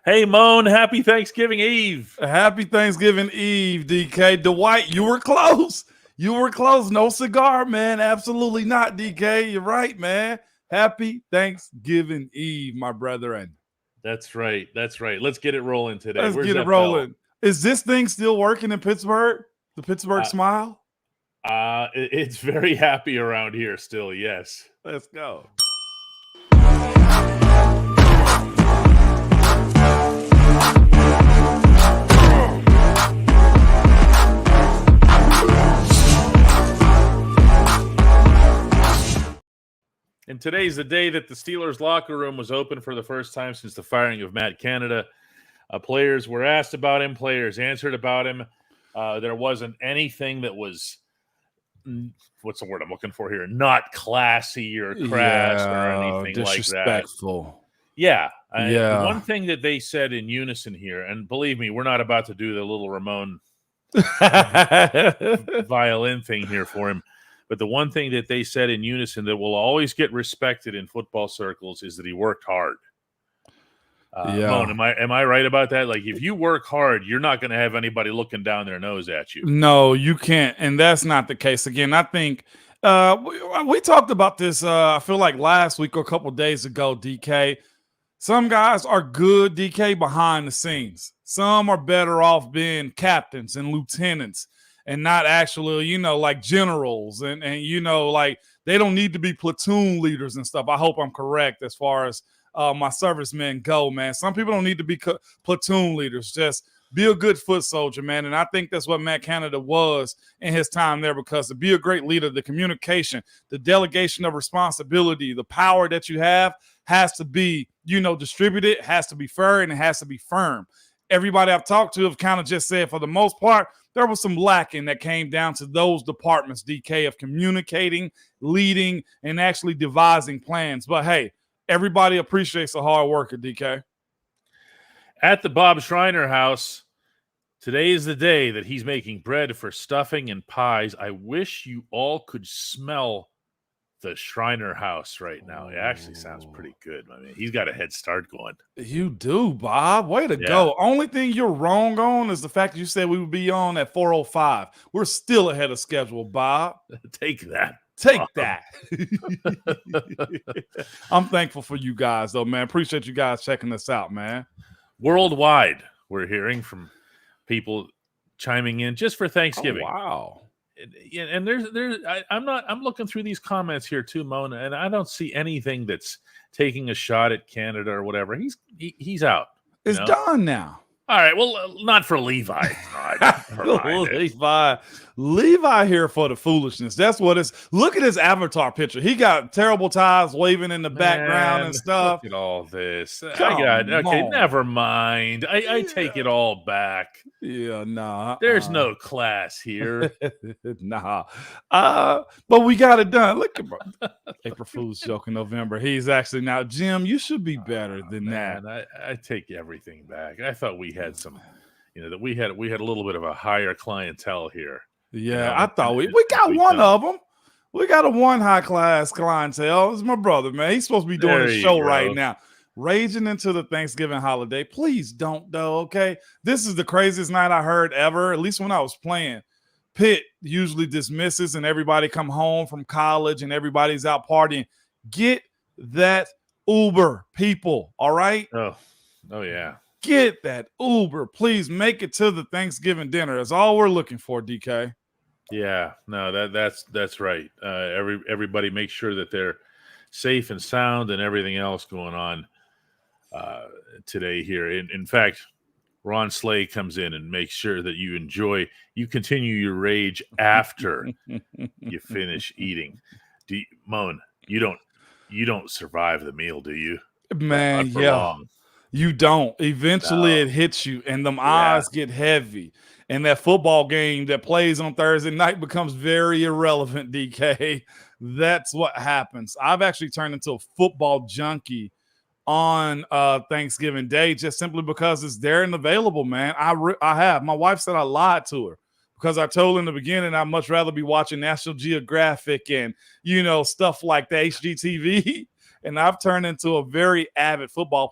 Hey, Moan, happy Thanksgiving Eve. Happy Thanksgiving Eve, DK. Dwight, you were close. You were close. No cigar, man. Absolutely not, DK. You're right, man. Happy Thanksgiving Eve, my brethren. That's right. That's right. Let's get it rolling today. Let's Where's get it that rolling. Is this thing still working in Pittsburgh? The Pittsburgh smile? It's very happy around here still, yes. Let's go. And today's the day that the Steelers locker room was open for the first time since the firing of Matt Canada. Players were asked about him. Players answered about him. There wasn't anything that was, what's the word I'm looking for here? Not classy or crass or anything like that. Disrespectful. Yeah. One thing that they said in unison here, and believe me, we're not about to do the little Ramon violin thing here for him. But the one thing that they said in unison that will always get respected in football circles is that he worked hard. Moan, am I right about that? Like, if you work hard, you're not going to have anybody looking down their nose at you. No, you can't. And that's not the case. Again, I think we talked about this, I feel like last week or a couple days ago, DK. Some guys are good, DK, behind the scenes. Some are better off being captains and lieutenants and not actually, like generals. And like they don't need to be platoon leaders and stuff. I hope I'm correct as far as my servicemen go, man. Some people don't need to be platoon leaders. Just be a good foot soldier, man. And I think that's what Matt Canada was in his time there, because to be a great leader, the communication, the delegation of responsibility, the power that you have has to be, distributed, has to be fair, and it has to be firm. Everybody I've talked to have kind of just said, for the most part, there was some lacking that came down to those departments, DK, of communicating, leading, and actually devising plans. But hey, everybody appreciates a hard worker, DK. At the Bob Schreiner house, today is the day that he's making bread for stuffing and pies. I wish you all could smell the Schreiner house right now. It actually sounds pretty good. I mean, he's got a head start going. You do, Bob. Way to go. Only thing you're wrong on is the fact that you said we would be on at 4:05. We're still ahead of schedule, Bob. Take that. Take that. I'm thankful for you guys, though, man. Appreciate you guys checking us out, man. Worldwide, we're hearing from people chiming in just for Thanksgiving. Oh, wow. And I'm looking through these comments here too, Mona, and I don't see anything that's taking a shot at Canada or whatever. He's out. It's done now. All right. Well, not for Levi. Levi here for the foolishness. That's what it's. Look at his avatar picture. He got terrible ties waving in the background and stuff. Look at all this. Never mind. I take it all back. Yeah, nah. There's no class here. Nah. But we got it done. Look at April Fool's joke in November. He's actually now, Jim, you should be better than that. I take everything back. I thought we had some, that we had a little bit of a higher clientele here. Yeah, I thought we got one of them. We got a one high class clientele. It's my brother, man. He's supposed to be doing a show right now. Raging into the Thanksgiving holiday. Please don't, though, okay? This is the craziest night I heard ever, at least when I was playing. Pitt usually dismisses and everybody come home from college and everybody's out partying. Get that Uber, people, all right? Oh yeah. Get that Uber. Please make it to the Thanksgiving dinner. That's all we're looking for, DK. Yeah, no, that's right. Everybody make sure that they're safe and sound and everything else going on today here. In fact, Ron Slay comes in and makes sure that you continue your rage after you finish eating. Moan, you don't survive the meal, do you? Man, yeah. Long. You don't. Eventually it hits you and them eyes get heavy. And that football game that plays on Thursday night becomes very irrelevant, DK. That's what happens. I've actually turned into a football junkie on Thanksgiving Day just simply because it's there and available, man. I have. My wife said I lied to her because I told her in the beginning I'd much rather be watching National Geographic and, stuff like the HGTV. And I've turned into a very avid football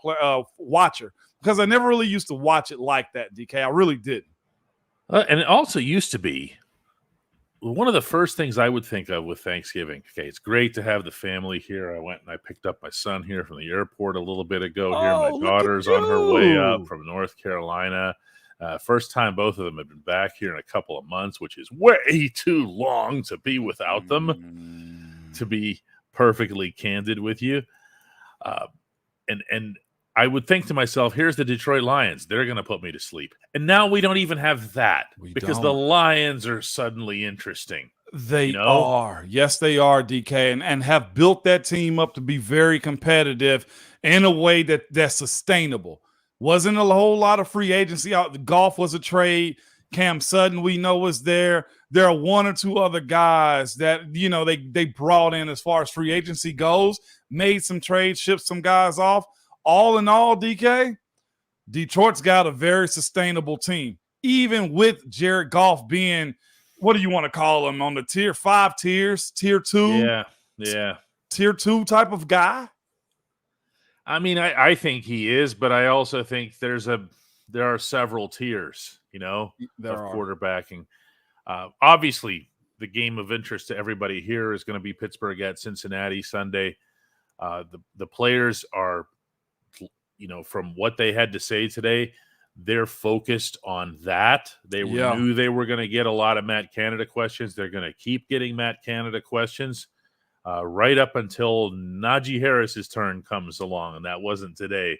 watcher. because I never really used to watch it like that, DK. I really didn't. And it also used to be one of the first things I would think of with Thanksgiving. Okay, it's great to have the family here. I went and I picked up my son here from the airport a little bit ago. Here, my daughter's on her way up from North Carolina. First time both of them have been back here in a couple of months, which is way too long to be without them, to be perfectly candid with you. And I would think to myself, here's the Detroit Lions. They're going to put me to sleep. And now we don't even have that because the Lions are suddenly interesting. They are. Yes, they are, DK, and have built that team up to be very competitive in a way that's sustainable. Wasn't a whole lot of free agency out. The Golf was a trade. Cam Sutton, we know, was there. There are one or two other guys that, they brought in as far as free agency goes, made some trades, shipped some guys off. All in all, DK, Detroit's got a very sustainable team, even with Jared Goff being, what do you want to call him, on the tier 5 tiers, tier 2? Yeah. Tier 2 type of guy? I mean, I think he is, but I also think there are several tiers, of quarterbacking. Obviously, the game of interest to everybody here is going to be Pittsburgh at Cincinnati Sunday. The players are, from what they had to say today, they're focused on that. They knew they were going to get a lot of Matt Canada questions. They're going to keep getting Matt Canada questions right up until Najee Harris's turn comes along, and that wasn't today.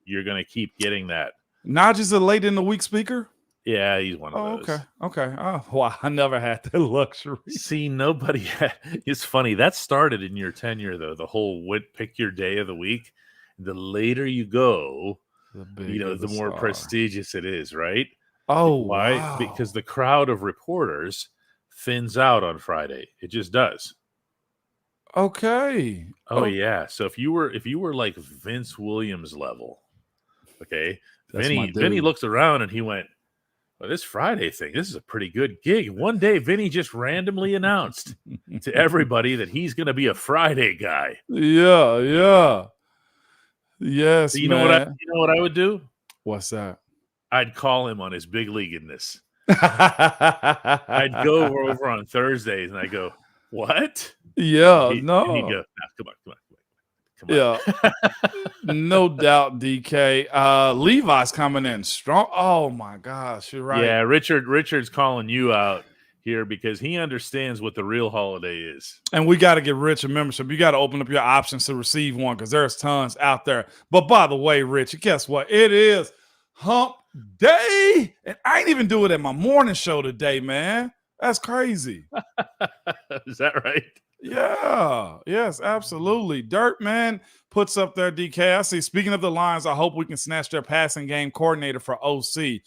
You're going to keep getting that. Najee's a late in the week speaker? Yeah, he's one of those. Okay. Oh, wow. I never had the luxury. See, nobody it's funny. That started in your tenure, though, the whole pick your day of the week. The later you go, the more prestigious it is, right? Oh, why? Wow. Because the crowd of reporters thins out on Friday. It just does. Okay. Oh, yeah. So if you were like Vince Williams level, okay, Vinny looks around and he went, well, this Friday thing, this is a pretty good gig. One day, Vinny just randomly announced to everybody that he's going to be a Friday guy. Yeah. Yes, so you know what I would do? What's that? I'd call him on his big leaguedness. I'd go over on Thursdays and I go, what? Yeah, And he'd go, no, come on. Yeah, no doubt, DK. Levi's coming in strong. Oh my gosh, you're right. Yeah, Richard's calling you out here because he understands what the real holiday is. And we got to get Rich a membership. You got to open up your options to receive one because there's tons out there. But by the way, Rich, guess what? It is hump day. And I ain't even do it at my morning show today, man. That's crazy. Is that right? Yeah. Yes, absolutely. Dirt, man, puts up there, DK. I see, speaking of the Lions, I hope we can snatch their passing game coordinator for OC.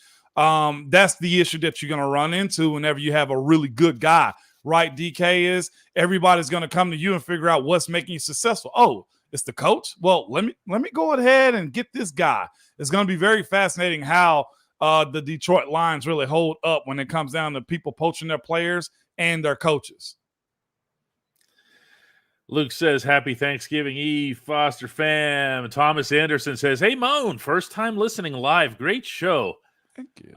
That's the issue that you're going to run into whenever you have a really good guy, right? DK is everybody's going to come to you and figure out what's making you successful. Oh, it's the coach. Well, let me go ahead and get this guy. It's going to be very fascinating how the Detroit Lions really hold up when it comes down to people poaching their players and their coaches. Luke says, happy Thanksgiving Eve, Foster fam. Thomas Anderson says, hey, Moan, first time listening live. Great show. Thank you.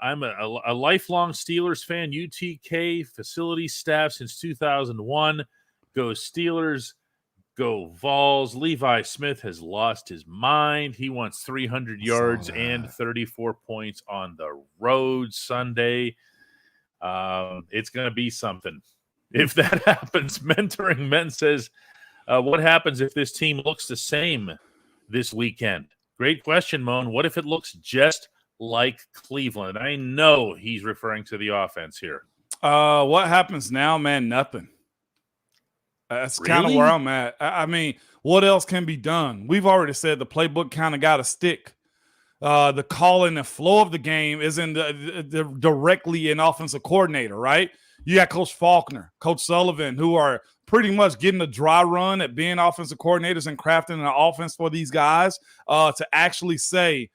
I'm a lifelong Steelers fan, UTK facility staff since 2001. Go Steelers, go Vols. Levi Smith has lost his mind. He wants 300 yards and 34 points on the road Sunday. It's going to be something. If that happens, Mentoring Men says, what happens if this team looks the same this weekend? Great question, Moan. What if it looks just like Cleveland? I know he's referring to the offense here. What happens now, man? Nothing. That's kind of where I'm at. I mean, what else can be done? We've already said the playbook kind of got to stick. The call and the flow of the game isn't directly an offensive coordinator, right? You got Coach Faulkner, Coach Sullivan, who are pretty much getting a dry run at being offensive coordinators and crafting an offense for these guys to actually say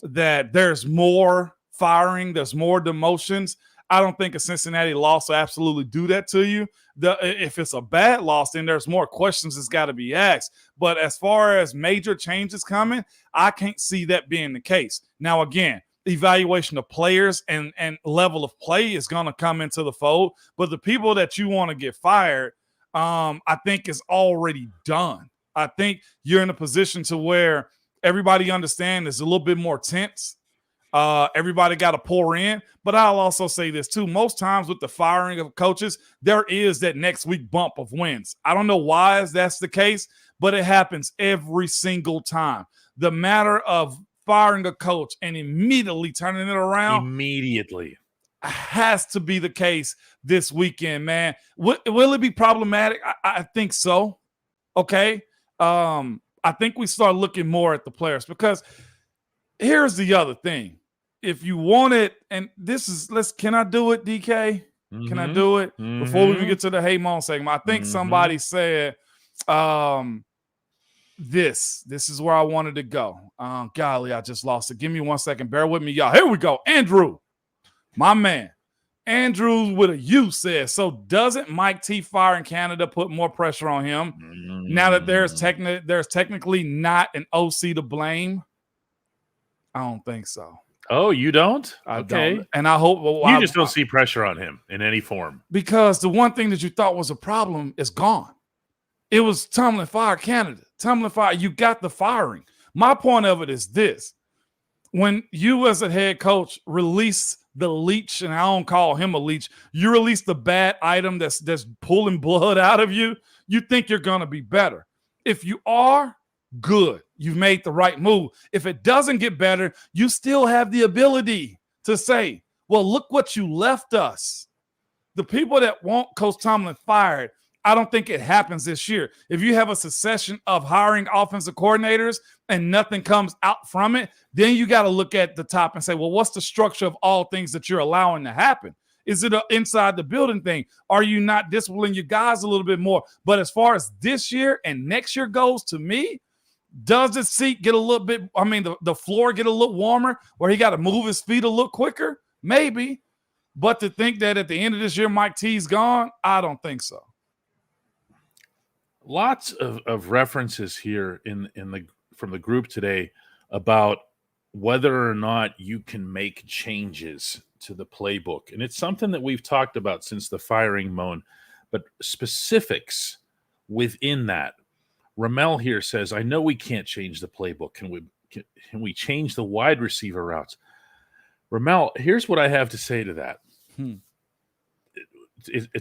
that there's more firing, there's more demotions. I don't think a Cincinnati loss will absolutely do that to you. If it's a bad loss, then there's more questions that's got to be asked. But as far as major changes coming, I can't see that being the case. Now, again, evaluation of players and level of play is going to come into the fold. But the people that you want to get fired, I think is already done. I think you're in a position to where everybody understands it's a little bit more tense. Everybody got to pour in. But I'll also say this too. Most times with the firing of coaches, there is that next week bump of wins. I don't know why that's the case, but it happens every single time. The matter of firing a coach and immediately turning it around immediately has to be the case this weekend, man. Will it be problematic? I think so. Okay. I think we start looking more at the players, because here's the other thing. If you want it, and this is, can I do it, DK? Can I do it? Before we get to the Hey Mon segment, I think somebody said, this is where I wanted to go. Golly, I just lost it. Give me 1 second. Bear with me, y'all. Here we go. Andrew, my man. Andrew with a U says, so doesn't Mike T firing Canada put more pressure on him now that there's technically not an OC to blame? I don't think so. Oh, you don't? I okay. don't. And I hope you just don't see pressure on him in any form. Because the one thing that you thought was a problem is gone. It was Tomlin fired Canada. Tomlin fired. You got the firing. My point of it is this. When you as a head coach release the leech, and I don't call him a leech, you release the bad item that's pulling blood out of you, you think you're going to be better. If you are, good. You've made the right move. If it doesn't get better, you still have the ability to say, well, look what you left us. The people that want Coach Tomlin fired, I don't think it happens this year. If you have a succession of hiring offensive coordinators and nothing comes out from it, then you got to look at the top and say, well, what's the structure of all things that you're allowing to happen? Is it an inside the building thing? Are you not disciplining your guys a little bit more? But as far as this year and next year goes, to me, does the seat get a little bit, the floor get a little warmer where he got to move his feet a little quicker? Maybe. But to think that at the end of this year, Mike T's gone, I don't think so. Lots of references here from the group today about whether or not you can make changes to the playbook. And it's something that we've talked about since the firing, Moan, but specifics within that. Ramel here says, I know we can't change the playbook. Can we change the wide receiver routes? Ramel, here's what I have to say to that.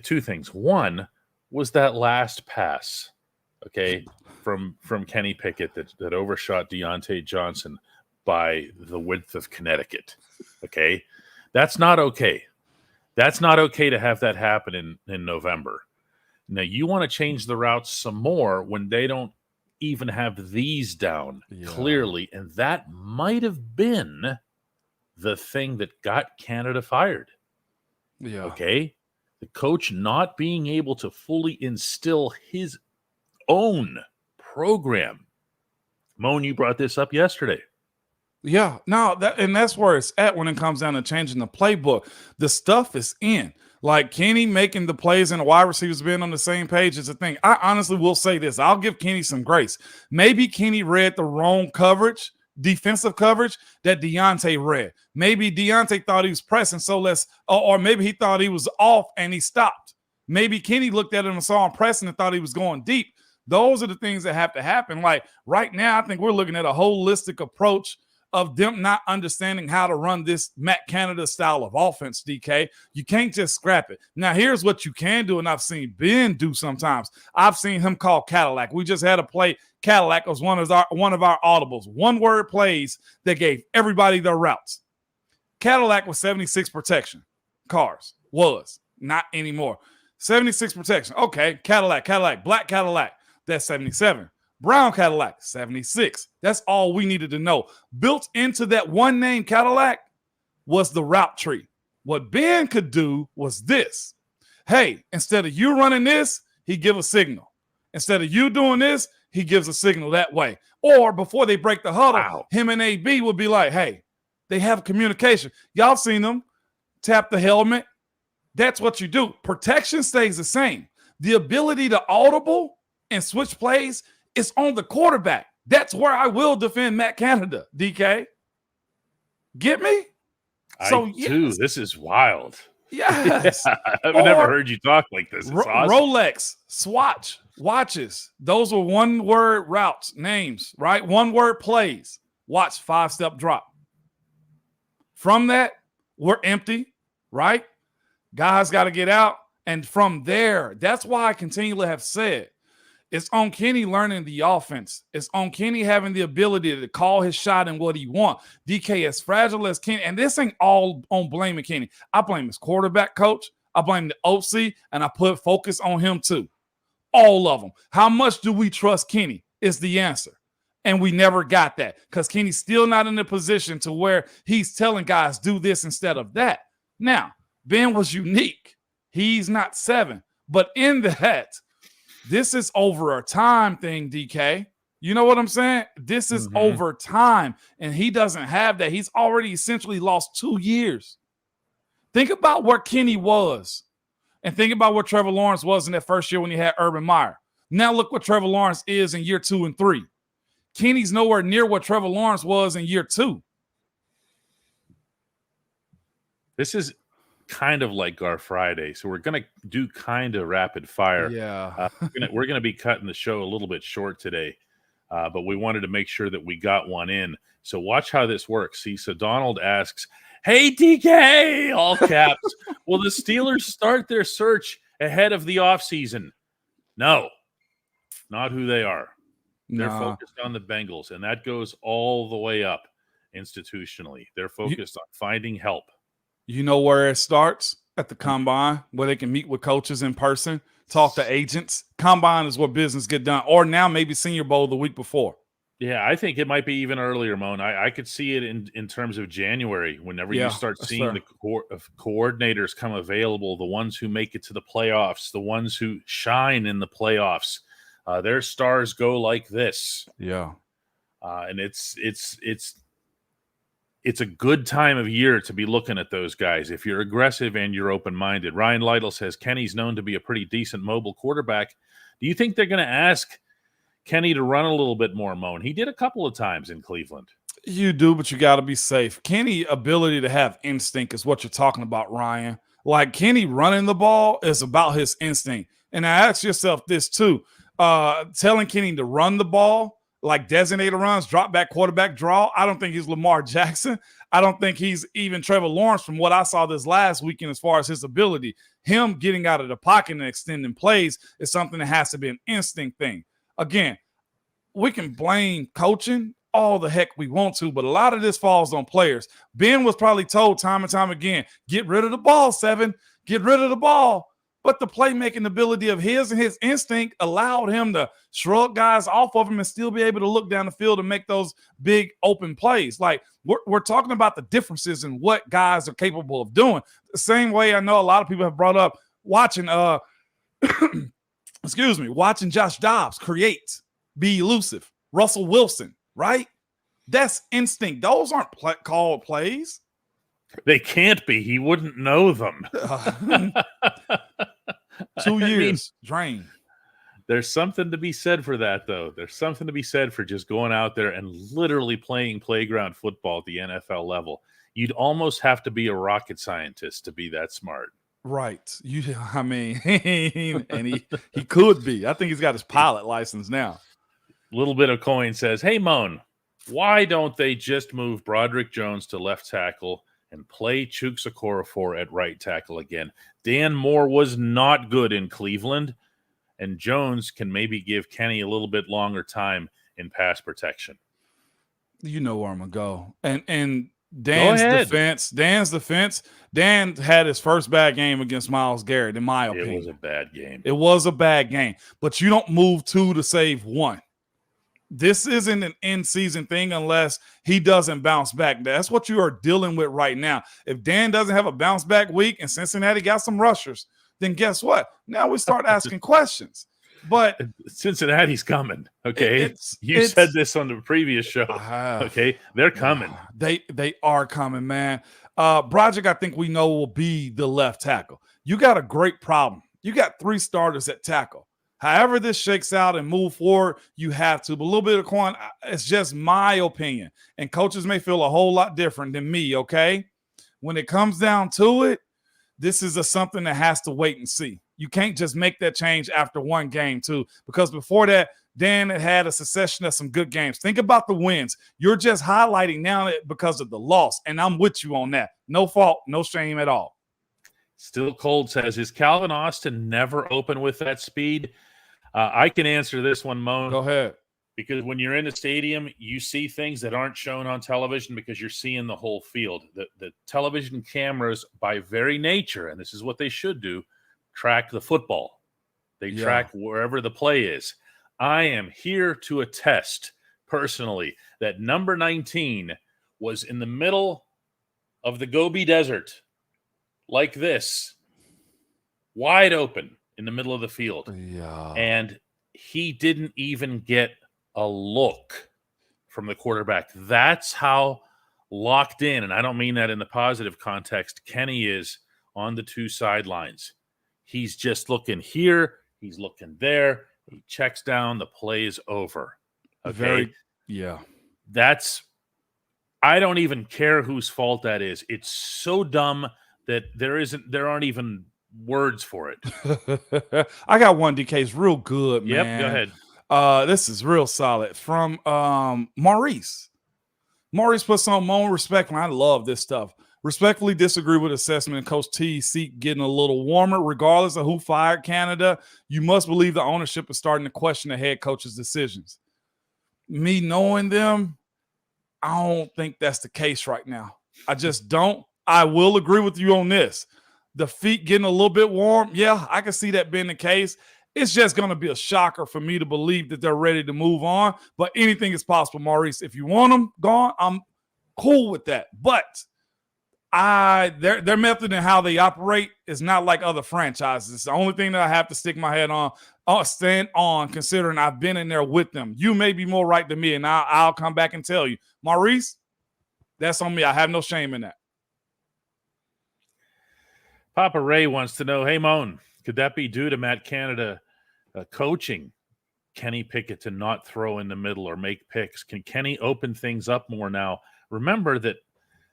Two things. One was that last pass, okay, from Kenny Pickett that overshot Deontay Johnson by the width of Connecticut, okay? That's not okay. That's not okay to have that happen in November. Now, you want to change the routes some more when they don't even have these down clearly, and that might have been the thing that got Canada fired. Yeah. Okay? The coach not being able to fully instill his own program. Moan, you brought this up yesterday. Yeah, no, that's where it's at when it comes down to changing the playbook. The stuff is in. Like Kenny making the plays and the wide receivers being on the same page is a thing. I honestly will say this. I'll give Kenny some grace. Maybe Kenny read the wrong coverage, defensive coverage that Deontay read. Maybe Deontay thought he was pressing, or maybe he thought he was off and he stopped. Maybe Kenny looked at him and saw him pressing and thought he was going deep. Those are the things that have to happen. Like right now, I think we're looking at a holistic approach of them not understanding how to run this Matt Canada style of offense, DK. You can't just scrap it. Now, here's what you can do, and I've seen Ben do sometimes. I've seen him call Cadillac. We just had a play. Cadillac was one of our audibles. One-word plays that gave everybody their routes. Cadillac was 76 protection. Cars was. Not anymore. 76 protection. Okay, Cadillac, black Cadillac. That's 77. Brown Cadillac, 76. That's all we needed to know. Built into that one name Cadillac was the route tree. What Ben could do was this. Hey, instead of you running this, he give a signal. Instead of you doing this, he gives a signal that way. Or before they break the huddle, him and AB would be like, hey, they have communication. Y'all seen them tap the helmet, That's what you do. Protection stays the same. The ability to audible and switch plays is on the quarterback. That's where I will defend Matt Canada, DK. Get me? Too. This is wild. Yes. Yeah, I've never heard you talk like this. It's awesome. Rolex, Swatch, watches. Those were one-word routes, names, right? One-word plays. Watch, 5-step drop. From that, we're empty, right? Guys got to get out. And from there, that's why I continually have said, it's on Kenny learning the offense. It's on Kenny having the ability to call his shot and what he wants. DK, as fragile as Kenny, and this ain't all on blaming Kenny. I blame his quarterback coach. I blame the OC, and I put focus on him too. All of them. How much do we trust Kenny is the answer. And we never got that because Kenny's still not in a position to where he's telling guys, do this instead of that. Now, Ben was unique. He's not 7. But in that, this is over a time thing, DK. You know what I'm saying? This is over time, and he doesn't have that. He's already essentially lost 2 years. Think about where Kenny was, and think about what Trevor Lawrence was in that first year when he had Urban Meyer. Now look what Trevor Lawrence is in year 2 and 3. Kenny's nowhere near what Trevor Lawrence was in year 2. This is kind of like our Friday, so we're going to do kind of rapid fire. Yeah. We're going to be cutting the show a little bit short today, but we wanted to make sure that we got one in. So watch how this works. See, so Donald asks, hey, DK, all caps, will the Steelers start their search ahead of the offseason? No, not who they are. They're focused on the Bengals, and that goes all the way up institutionally. They're focused on finding help. You know where it starts? At the combine, where they can meet with coaches in person, talk to agents. Combine is where business get done. Or now maybe Senior Bowl the week before. Yeah, I think it might be even earlier, Moan. I could see it in terms of January, whenever you start seeing the coordinators come available, the ones who make it to the playoffs, the ones who shine in the playoffs. Their stars go like this. Yeah. And it's a good time of year to be looking at those guys if you're aggressive and you're open-minded. Ryan Lytle says Kenny's known to be a pretty decent mobile quarterback. Do you think they're going to ask Kenny to run a little bit more, Moan? He did a couple of times in Cleveland. You do, but you got to be safe. Kenny's ability to have instinct is what you're talking about, Ryan. Like Kenny running the ball is about his instinct. And now ask yourself this too. Telling Kenny to run the ball, like designated runs, drop back, quarterback draw. I don't think he's Lamar Jackson. I don't think he's even Trevor Lawrence from what I saw this last weekend as far as his ability. Him getting out of the pocket and extending plays is something that has to be an instinct thing. Again, we can blame coaching all the heck we want to, but a lot of this falls on players. Ben was probably told time and time again, get rid of the ball, 7. Get rid of the ball. But the playmaking ability of his and his instinct allowed him to shrug guys off of him and still be able to look down the field and make those big open plays. Like we're talking about the differences in what guys are capable of doing. The same way I know a lot of people have brought up watching watching Josh Dobbs create, be elusive. Russell Wilson, right? That's instinct. Those aren't called plays. They can't be. He wouldn't know them. 2 years drained. There's something to be said for that, though. There's something to be said for just going out there and literally playing playground football at the NFL level. You'd almost have to be a rocket scientist to be that smart. Right. And he could be. I think he's got his pilot license now. Little bit of coin says, hey, Moan, why don't they just move Broderick Jones to left tackle and play Chuks Okorafor at right tackle again? Dan Moore was not good in Cleveland, and Jones can maybe give Kenny a little bit longer time in pass protection. You know where I'm going to go. And Dan's defense, Dan had his first bad game against Myles Garrett, in my opinion. It was a bad game. It was a bad game, but you don't move 2 to save 1. This isn't an in-season thing unless he doesn't bounce back. That's what you are dealing with right now. If Dan doesn't have a bounce-back week and Cincinnati got some rushers, then guess what? Now we start asking questions. But Cincinnati's coming, okay? You said this on the previous show, okay? They're coming. They are coming, man. Broderick, I think we know, will be the left tackle. You got a great problem. You got 3 starters at tackle. However this shakes out and move forward, you have to. But a little bit of Quan, it's just my opinion. And coaches may feel a whole lot different than me, okay? When it comes down to it, this is something that has to wait and see. You can't just make that change after one game, too, because before that, Dan had a succession of some good games. Think about the wins. You're just highlighting now because of the loss, and I'm with you on that. No fault, no shame at all. Still Cold says, is Calvin Austin never open with that speed? I can answer this one, Moan. Go ahead. Because when you're in the stadium, you see things that aren't shown on television because you're seeing the whole field. The television cameras, by very nature, and this is what they should do, track the football. They track wherever the play is. I am here to attest personally that number 19 was in the middle of the Gobi Desert like this, wide open in the middle of the field. Yeah. And he didn't even get a look from the quarterback. That's how locked in, and I don't mean that in the positive context, Kenny is on the 2 sidelines. He's just looking here. He's looking there. He checks down. The play is over. Okay. I don't even care whose fault that is. It's so dumb that there aren't even words for it. I got one, DK. It's real good, man. Yep, go ahead. This is real solid from Maurice. Maurice puts on more respect, and I love this stuff. Respectfully disagree with assessment and Coach T's seat getting a little warmer, regardless of who fired Canada. You must believe the ownership is starting to question the head coach's decisions. Me knowing them, I don't think that's the case right now. I just don't. I will agree with you on this. The feet getting a little bit warm, yeah, I can see that being the case. It's just going to be a shocker for me to believe that they're ready to move on. But anything is possible, Maurice. If you want them gone, I'm cool with that. But their method and how they operate is not like other franchises. It's the only thing that I have to stick my head on, stand on, considering I've been in there with them. You may be more right than me, and I'll come back and tell you. Maurice, that's on me. I have no shame in that. Papa Ray wants to know, hey, Moan, could that be due to Matt Canada coaching Kenny Pickett to not throw in the middle or make picks? Can Kenny open things up more now? Remember that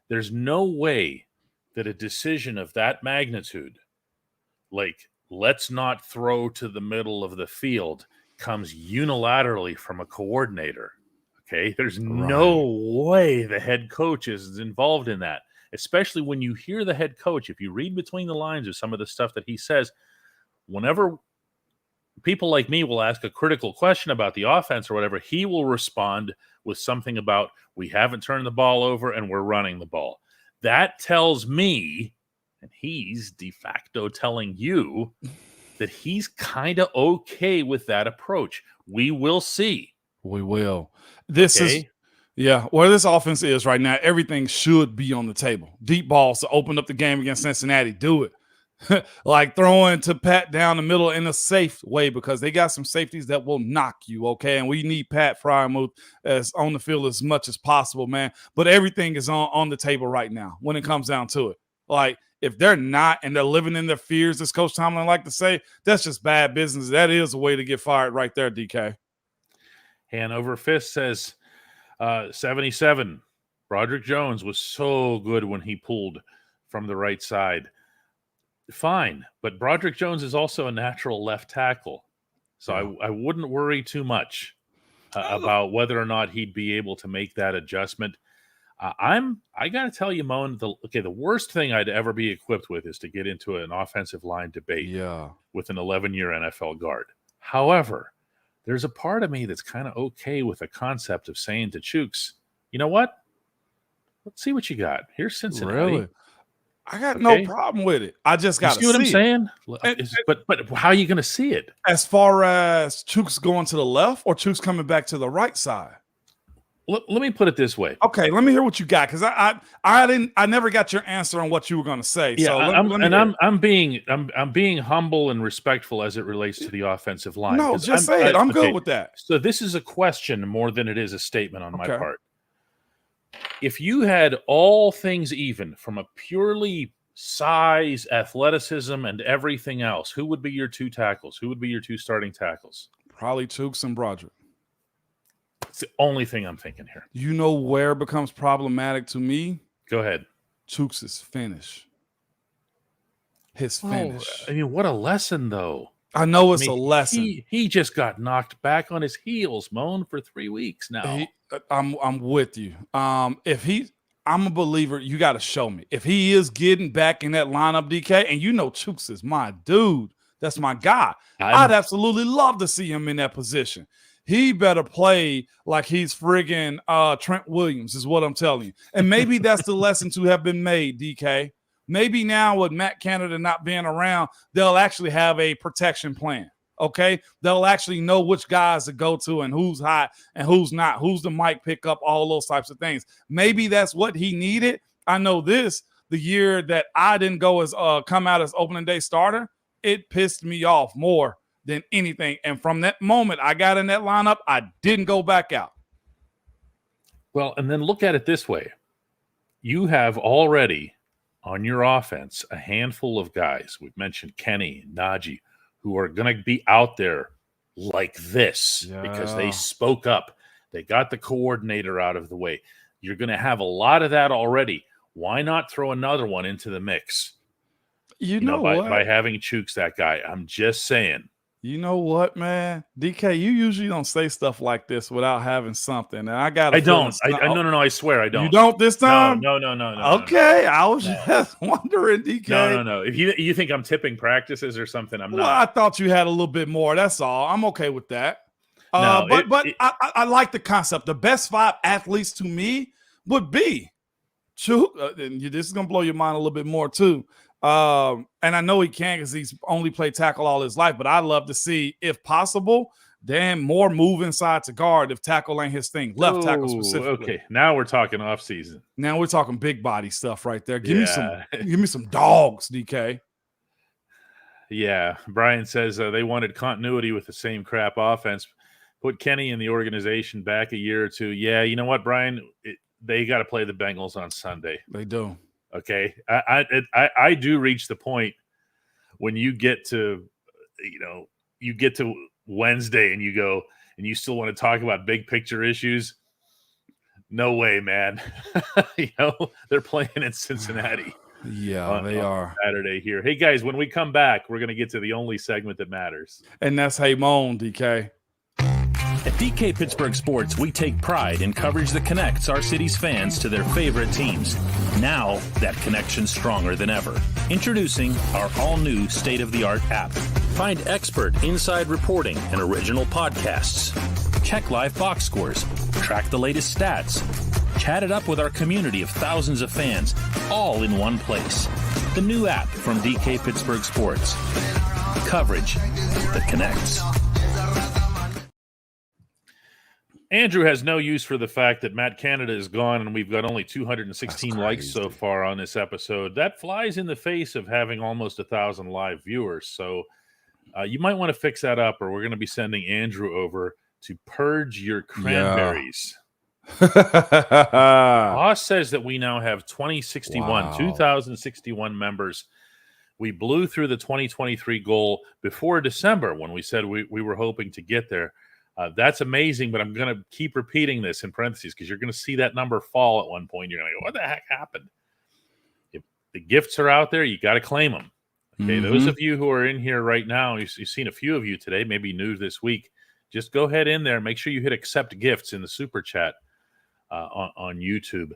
there's no way that a decision of that magnitude, like let's not throw to the middle of the field, comes unilaterally from a coordinator. Okay? There's no way the head coach is involved in that. Especially when you hear the head coach, if you read between the lines of some of the stuff that he says, whenever people like me will ask a critical question about the offense or whatever, he will respond with something about, we haven't turned the ball over and we're running the ball. That tells me, and he's de facto telling you, that he's kind of okay with that approach. We will see. We will. This is... Yeah, where this offense is right now, everything should be on the table. Deep balls to open up the game against Cincinnati. Do it. Like throwing to Pat down the middle in a safe way because they got some safeties that will knock you, okay? And we need Pat Fryermuth as on the field as much as possible, man. But everything is on the table right now when it comes down to it. Like, if they're not and they're living in their fears, as Coach Tomlin like to say, that's just bad business. That is a way to get fired right there, DK. Hanover Fist says, 77. Broderick Jones was so good when he pulled from the right side. Fine, but Broderick Jones is also a natural left tackle. So I wouldn't worry too much about whether or not he'd be able to make that adjustment. I got to tell you, Moan, the worst thing I'd ever be equipped with is to get into an offensive line debate with an 11-year NFL guard. However, there's a part of me that's kind of okay with the concept of saying to Chooks, you know what? Let's see what you got. Here's Cincinnati. Really? I got no problem with it. I just got to see what I'm saying? But how are you going to see it? As far as Chooks going to the left or Chooks coming back to the right side? Let me put it this way. Okay, let me hear what you got, because I never got your answer on what you were going to say. Yeah, so I'm being humble and respectful as it relates to the offensive line. No, just say it. I'm good with that. So this is a question more than it is a statement on my part. if you had all things even from a purely size, athleticism, and everything else, who would be your two tackles? Who would be your two starting tackles? Probably Chooks and Broderick. It's the only thing I'm thinking here. You know where it becomes problematic to me? Go ahead. Chooks' finish. His finish. I mean, what a lesson, though. I know it's a lesson. He just got knocked back on his heels, Moan, for 3 weeks now. I'm with you. I'm a believer. You got to show me if he is getting back in that lineup, DK. And you know, Chooks is my dude. That's my guy. I'd absolutely love to see him in that position. He better play like he's friggin' Trent Williams, is what I'm telling you. And maybe that's the lesson to have been made, DK. Maybe now with Matt Canada not being around, they'll actually have a protection plan, okay? They'll actually know which guys to go to and who's hot and who's not, who's the mic pick up, all those types of things. Maybe that's what he needed. I know the year that I didn't go as come out as opening day starter, it pissed me off more than anything. And from that moment I got in that lineup, I didn't go back out. Well, and then look at it this way. You have already on your offense a handful of guys. We've mentioned Kenny, Najee, who are going to be out there like this because they spoke up. They got the coordinator out of the way. You're going to have a lot of that already. Why not throw another one into the mix? You know by having Chooks, that guy. I'm just saying. You know what, man? DK, you usually don't say stuff like this without having something. And I got No, I swear I don't. You don't this time? No. Okay, I was just wondering, DK. No. If you think I'm tipping practices or something, I'm not. Well, I thought you had a little bit more. That's all. I'm okay with that. I like the concept. The best 5 athletes to me would be and this is gonna blow your mind a little bit more too. And I know he can because he's only played tackle all his life, but I'd love to see, if possible, Dan more move inside to guard if tackle ain't his thing. Left tackle specifically. Okay, now we're talking off season. Now we're talking big body stuff right there. Give me some dogs, DK. Yeah, Brian says they wanted continuity with the same crap offense. Put Kenny in the organization back a year or two. Yeah, you know what, Brian? They got to play the Bengals on Sunday. They do. Okay, I do reach the point when you get to, Wednesday and you go and you still want to talk about big picture issues. No way, man. They're playing in Cincinnati. Yeah, they are. Saturday here. Hey guys, when we come back, we're going to get to the only segment that matters, and that's Hey Moan, DK. At DK Pittsburgh Sports, we take pride in coverage that connects our city's fans to their favorite teams. Now, that connection's stronger than ever. Introducing our all-new state-of-the-art app. Find expert inside reporting and original podcasts. Check live box scores. Track the latest stats. Chat it up with our community of thousands of fans, all in one place. The new app from DK Pittsburgh Sports. Coverage that connects. Andrew has no use for the fact that Matt Canada is gone and we've got only 216 likes so far on this episode. That flies in the face of having almost 1,000 live viewers. So you might want to fix that up, or we're going to be sending Andrew over to purge your cranberries. Haas says that we now have 2,061 members. We blew through the 2023 goal before December when we said we were hoping to get there. That's amazing, but I'm going to keep repeating this in parentheses because you're going to see that number fall at one point. You're going to go, what the heck happened? If the gifts are out there, you got to claim them. Okay, Those of you who are in here right now, you've seen a few of you today, maybe new this week. Just go ahead in there. Make sure you hit accept gifts in the super chat on YouTube.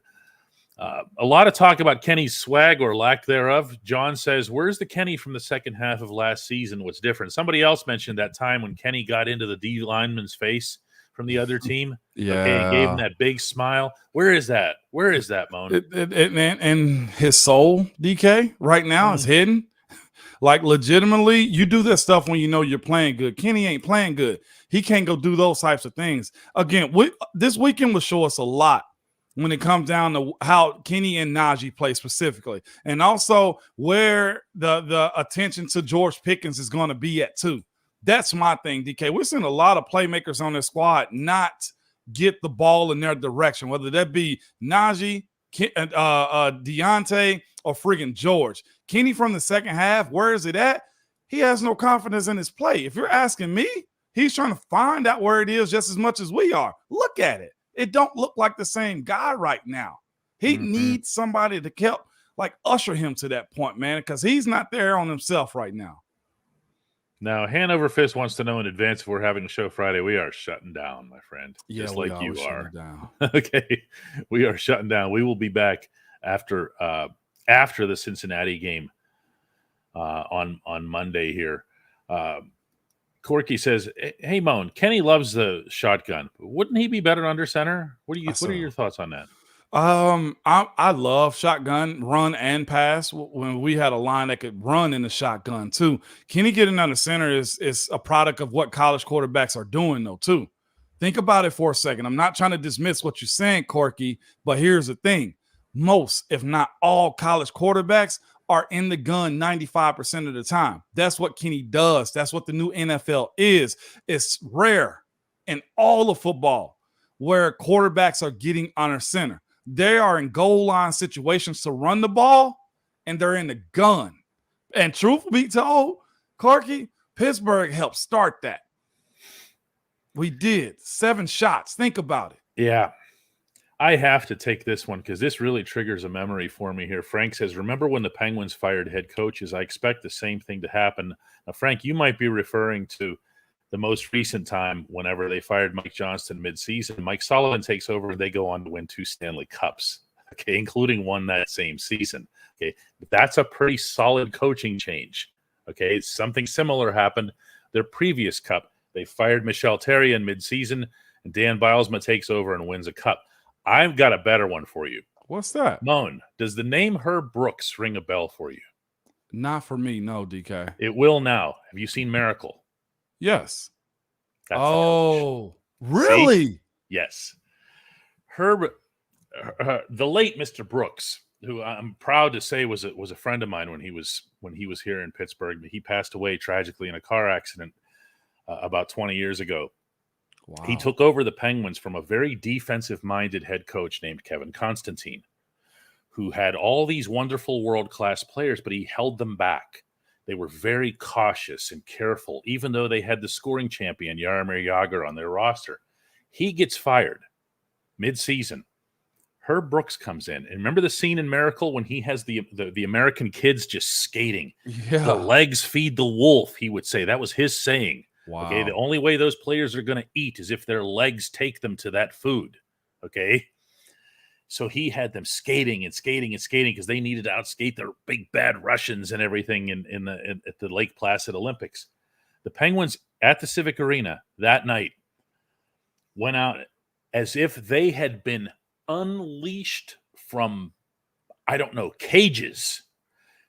A lot of talk about Kenny's swag or lack thereof. John says, where's the Kenny from the second half of last season? What's different? Somebody else mentioned that time when Kenny got into the D lineman's face from the other team. Yeah. Okay, and gave him that big smile. Where is that? Where is that, Moan? And his soul, DK, right now is hidden. Like, legitimately, you do this stuff when you know you're playing good. Kenny ain't playing good. He can't go do those types of things. Again, this weekend will show us a lot when it comes down to how Kenny and Najee play specifically, and also where the attention to George Pickens is going to be at too. That's my thing, DK. We're seeing a lot of playmakers on this squad not get the ball in their direction, whether that be Najee, Deontay, or friggin' George. Kenny from the second half, where is it at? He has no confidence in his play. If you're asking me, he's trying to find out where it is just as much as we are. Look at it. It don't look like the same guy right now. He needs somebody to help, like, usher him to that point, man, because he's not there on himself right now. Now, Hanover Fist wants to know in advance if we're having a show Friday. We are shutting down, my friend, just like you are. Okay, we are shutting down. We will be back after the Cincinnati game on Monday here. Corky says, "Hey Moan, Kenny loves the shotgun. Wouldn't he be better under center? What are your thoughts on that?" I love shotgun, run and pass. When we had a line that could run in the shotgun too. Kenny getting under center is a product of what college quarterbacks are doing though too. Think about it for a second. I'm not trying to dismiss what you're saying, Corky, but here's the thing. Most, if not all, college quarterbacks are in the gun 95% of the time. That's what Kenny does. That's what the new NFL is. It's rare in all of football where quarterbacks are getting under center. They are in goal line situations to run the ball, and they're in the gun. And truth be told, Corky, Pittsburgh helped start that. We did 7 shots. Think about it. Yeah. I have to take this one because this really triggers a memory for me here. Frank says, "Remember when the Penguins fired head coaches? I expect the same thing to happen." Now, Frank, you might be referring to the most recent time whenever they fired Mike Johnston midseason. Mike Sullivan takes over and they go on to win 2 Stanley Cups, okay, including one that same season. Okay, but that's a pretty solid coaching change. Okay, something similar happened their previous cup. They fired Michel Therrien midseason, and Dan Bilesma takes over and wins a cup. I've got a better one for you. What's that? Moan, does the name Herb Brooks ring a bell for you? Not for me, no, DK. It will now. Have you seen Miracle? Yes. That's really? See? Yes. Herb, the late Mr. Brooks, who I'm proud to say was a friend of mine when he was here in Pittsburgh. He passed away tragically in a car accident about 20 years ago. Wow. He took over the Penguins from a very defensive-minded head coach named Kevin Constantine, who had all these wonderful world-class players, but he held them back. They were very cautious and careful, even though they had the scoring champion, Jaromir Jagr, on their roster. He gets fired mid-season. Herb Brooks comes in. And remember the scene in Miracle when he has the American kids just skating? Yeah. The legs feed the wolf, he would say. That was his saying. Wow. Okay, the only way those players are going to eat is if their legs take them to that food. Okay, so he had them skating and skating and skating because they needed to outskate the big bad Russians and everything at the Lake Placid Olympics. The Penguins at the Civic Arena that night went out as if they had been unleashed from, I don't know, cages.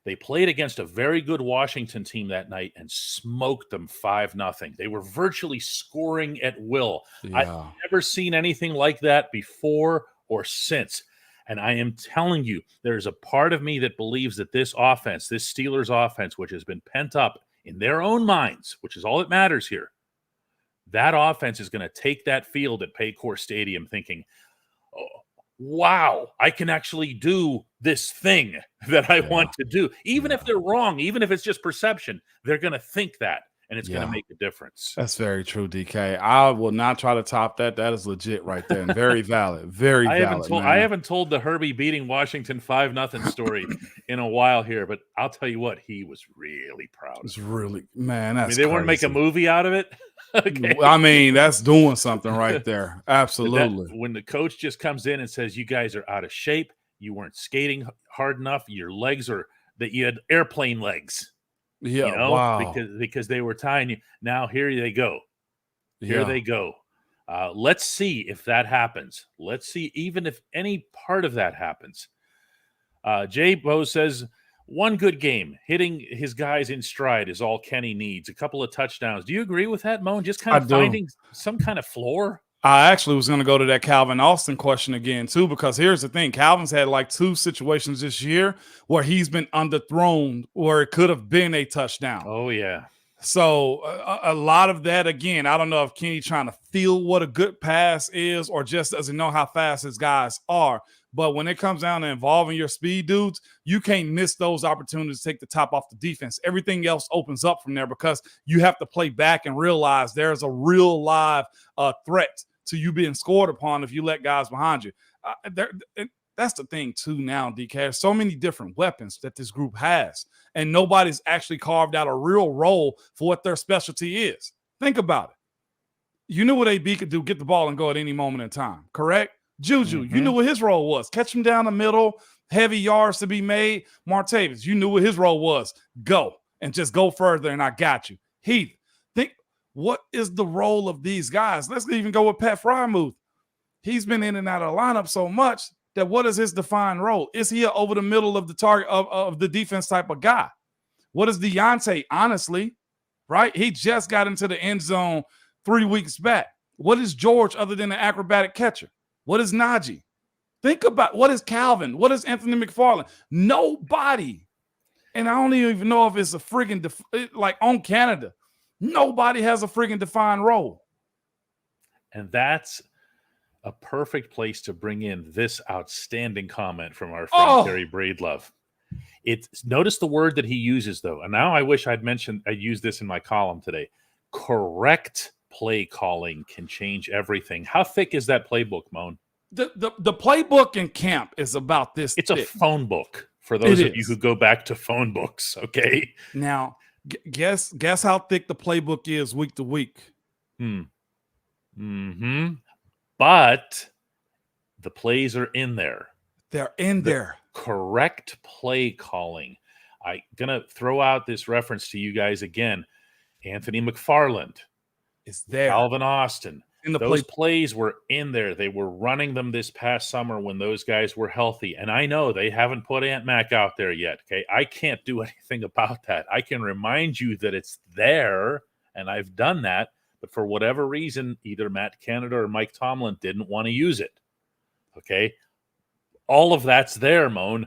They played against a very good Washington team that night and smoked them 5-0. They were virtually scoring at will. Yeah. I've never seen anything like that before or since. And I am telling you, there's a part of me that believes that this offense, this Steelers offense, which has been pent up in their own minds, which is all that matters here, that offense is going to take that field at Paycor Stadium thinking, oh, wow, I can actually do this thing that I want to do. Even if they're wrong, even if it's just perception, they're going to think that, and it's going to make a difference. That's very true, DK. I will not try to top that. That is legit right there and very valid. Very valid. I haven't told the Herbie beating Washington 5-0 story in a while here, but I'll tell you what, he was really proud. It's really, man, that's they want to make a movie out of it. Okay. I mean, that's doing something right there. Absolutely. When the coach just comes in and says, you guys are out of shape, you weren't skating hard enough, your legs you had airplane legs. Yeah, wow. Because they were tying you. Now here they go. Here they go. Let's see if that happens. Let's see even if any part of that happens. Jay Bo says, one good game, hitting his guys in stride is all Kenny needs. A couple of touchdowns. Do you agree with that, Moan? Just kind of finding some kind of floor? I actually was going to go to that Calvin Austin question again, too, because here's the thing. Calvin's had like 2 situations this year where he's been underthrown where it could have been a touchdown. Oh, yeah. So a lot of that, again, I don't know if Kenny trying to feel what a good pass is or just doesn't know how fast his guys are. But when it comes down to involving your speed dudes, you can't miss those opportunities to take the top off the defense. Everything else opens up from there because you have to play back and realize there's a real live threat to you being scored upon if you let guys behind you. That's the thing, too, now, DK. There's so many different weapons that this group has, and nobody's actually carved out a real role for what their specialty is. Think about it. You knew what AB could do, get the ball and go at any moment in time, correct? Juju, you knew what his role was. Catch him down the middle, heavy yards to be made. Martavis, you knew what his role was. Go, and just go further, and I got you. Heath, think, what is the role of these guys? Let's even go with Pat Frymuth. He's been in and out of the lineup so much that what is his defined role? Is he over the middle of the target of the defense type of guy? What is Deontay, honestly, right? He just got into the end zone 3 weeks back. What is George other than an acrobatic catcher? What is Najee? Think about what is Calvin? What is Anthony McFarland? Nobody. And I don't even know if it's a friggin' like on Canada. Nobody has a friggin' defined role. And that's a perfect place to bring in this outstanding comment from our friend Terry Braidlove. Notice the word that he uses, though. And now I wish I used this in my column today. Correct play calling can change everything. How thick is that playbook, Moan? The playbook in camp is about this It's thick. a phone book for those of you who go back to phone books, okay? Now, guess how thick the playbook is week to week. But the plays are in there. They're in there. Correct play calling. I'm going to throw out this reference to you guys again. Anthony McFarland. It's there. Calvin Austin. In the those plays were in there. They were running them this past summer when those guys were healthy. And I know they haven't put Ant Mac out there yet. Okay. I can't do anything about that. I can remind you that it's there, and I've done that. But for whatever reason, either Matt Canada or Mike Tomlin didn't want to use it. Okay. All of that's there, Moan.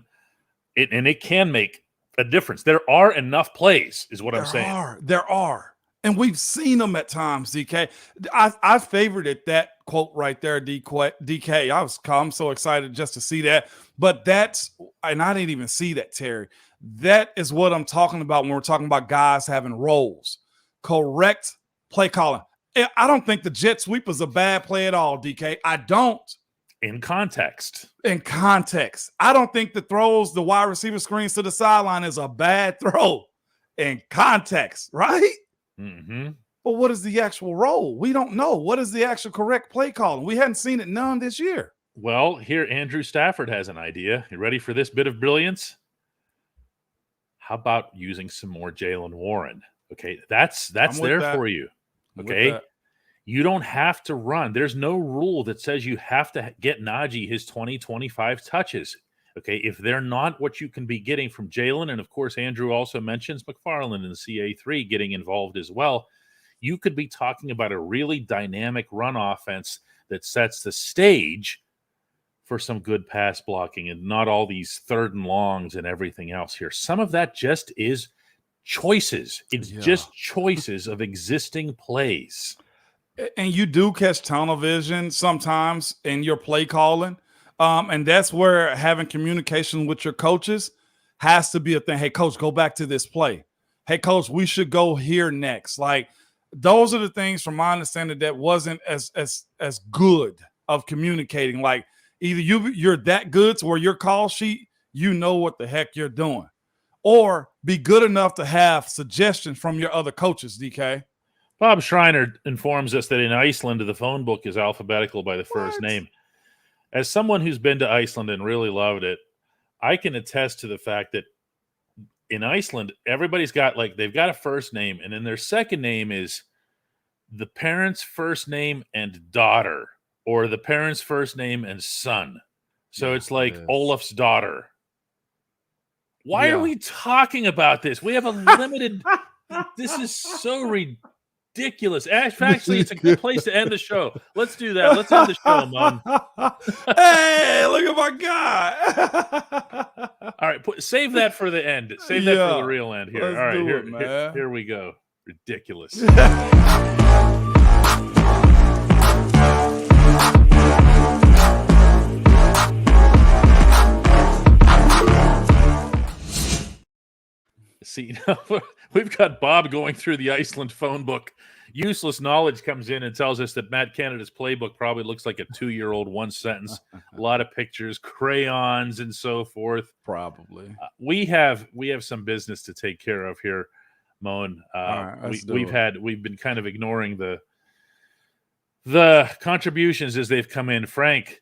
And it can make a difference. There are enough plays, is what I'm saying. There are. And we've seen them at times, DK. I favored it, that quote right there, DK. I'm so excited just to see that. But and I didn't even see that, Terry. That is what I'm talking about when we're talking about guys having roles. Correct play calling. I don't think the jet sweep is a bad play at all, DK. I don't. In context. I don't think the wide receiver screens to the sideline is a bad throw in context, right? But what is the actual role? We don't know. What is the actual correct play calling? We hadn't seen it none this year. Well, here Andrew Stafford has an idea. You ready for this bit of brilliance? How about using some more Jaylen Warren? Okay, that's there for you. Okay, you don't have to run. There's no rule that says you have to get Najee his 20, 25 touches. Okay, if they're not what you can be getting from Jaylen, and of course Andrew also mentions McFarland and CA3 getting involved as well, you could be talking about a really dynamic run offense that sets the stage for some good pass blocking and not all these third and longs and everything else here. Some of that just is choices. It's just choices of existing plays. And you do catch tunnel vision sometimes in your play calling. And that's where having communication with your coaches has to be a thing. Hey, coach, go back to this play. Hey, coach, we should go here next. Like, those are the things from my understanding that wasn't as good of communicating. Like, either you're that good to where your call sheet, you know what the heck you're doing, or be good enough to have suggestions from your other coaches, DK. Bob Schreiner informs us that in Iceland, the phone book is alphabetical by the first name. As someone who's been to Iceland and really loved it, I can attest to the fact that in Iceland, everybody's got they've got a first name, and then their second name is the parent's first name and daughter, or the parent's first name and son. So it's like Olaf's daughter. Why are we talking about this? We have a limited – this is so ridiculous. Actually, it's a good place to end the show. Let's do that. Let's end the show, Mom. Hey, look at my guy. All right, save that for the end. Save that for the real end here. All right, here we go. Ridiculous. See, now we've got Bob going through the Iceland phone book. Useless knowledge comes in and tells us that Matt Canada's playbook probably looks like a 2-year-old, one sentence, a lot of pictures, crayons, and so forth. Probably. We have some business to take care of here, Moan. We've been kind of ignoring the contributions as they've come in. Frank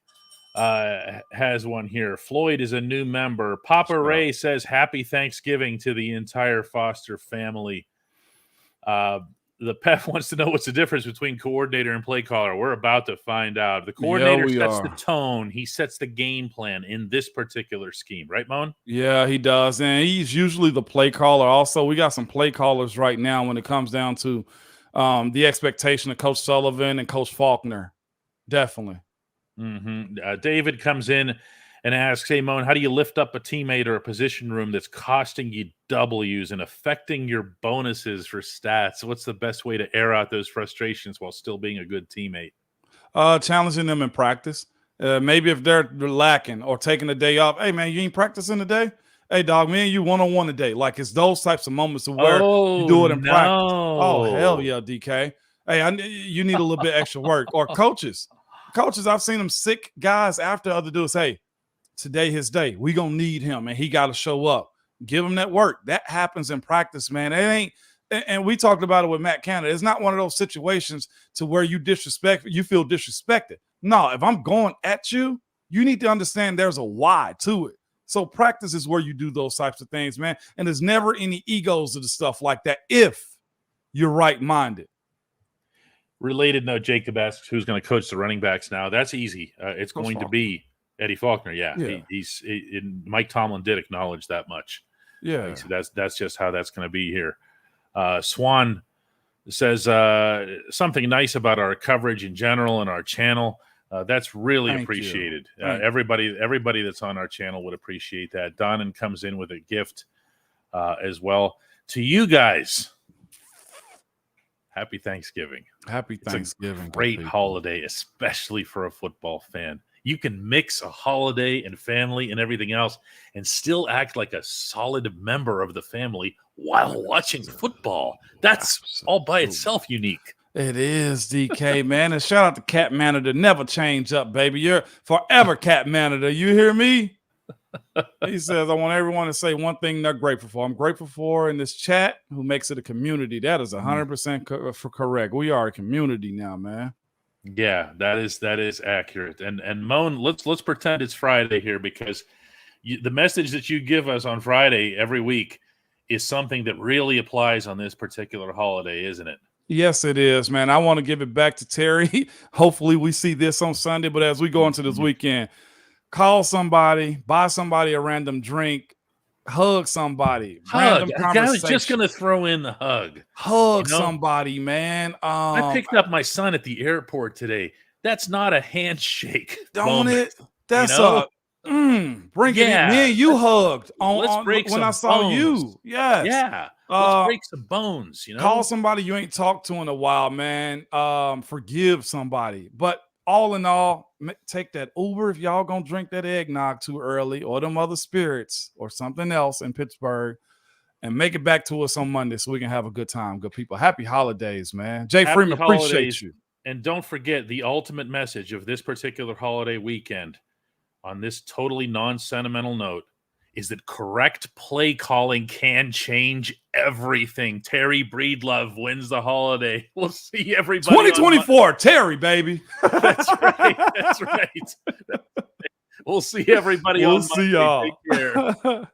has one here. Floyd is a new member. Papa Ray says happy Thanksgiving to the entire Foster family. The Pep wants to know what's the difference between coordinator and play caller. We're about to find out. The coordinator sets the tone. He sets the game plan in this particular scheme. Right, Moan? Yeah, he does. And he's usually the play caller. Also, we got some play callers right now when it comes down to the expectation of Coach Sullivan and Coach Faulkner. Definitely. David comes in and asks, hey, Moan, how do you lift up a teammate or a position room that's costing you W's and affecting your bonuses for stats? What's the best way to air out those frustrations while still being a good teammate? Challenging them in practice. Maybe if they're lacking or taking a day off, hey, man, you ain't practicing today? Hey, dog, me and you one-on-one today. Like, it's those types of moments of where you do it in practice. Oh, hell yeah, DK. Hey, you need a little bit extra work. Or coaches, I've seen them sick guys after other dudes. Hey, today his day. We gonna need him, and he got to show up. Give him that work. That happens in practice, man. It ain't. And we talked about it with Matt Canada. It's not one of those situations to where you feel disrespected. No, if I'm going at you, you need to understand there's a why to it. So practice is where you do those types of things, man. And there's never any egos of the stuff like that if you're right-minded. Related note, Jacob asks who's going to coach the running backs now. That's easy. It's Coach going Faulkner. To be Eddie Faulkner. Yeah. Mike Tomlin did acknowledge that much. Yeah. So that's just how that's going to be here. Swan says something nice about our coverage in general and our channel. That's really appreciated. Everybody that's on our channel would appreciate that. Donnan comes in with a gift as well. To you guys, happy Thanksgiving. Happy Thanksgiving. It's a great holiday, especially for a football fan. You can mix a holiday and family and everything else and still act like a solid member of the family while watching football. That's all by itself unique. It is, DK, man. And shout out to Cat Manager. Never change up, baby. You're forever Cat Manager. You hear me? He says, I want everyone to say one thing they're grateful for. I'm grateful for in this chat who makes it a community. That is 100% correct. We are a community now, man. Yeah, that is accurate. And Moan, let's pretend it's Friday here because the message that you give us on Friday every week is something that really applies on this particular holiday, isn't it? Yes, it is, man. I want to give it back to Terry. Hopefully we see this on Sunday, but as we go into this weekend, call somebody, buy somebody a random drink, hug somebody. Random conversation. I was just going to throw in the hug. Hug somebody, man. I picked up my son at the airport today. That's not a handshake. Don't it? That's bring it in. Me and you hugged when I saw bones. You. Yes. Yeah. Let's break some bones, Call somebody you ain't talked to in a while, man. Forgive somebody. But all in all, take that Uber if y'all gonna drink that eggnog too early or them other spirits or something else in Pittsburgh and make it back to us on Monday so we can have a good time. Good people. Happy holidays, man. Jay Freeman, appreciate you. And don't forget the ultimate message of this particular holiday weekend on this totally non-sentimental note is that correct play calling can change everything. Terry Breedlove wins the holiday. We'll see everybody. 2024, Terry, baby. That's right. That's right. We'll see everybody on Monday. See y'all. Take care.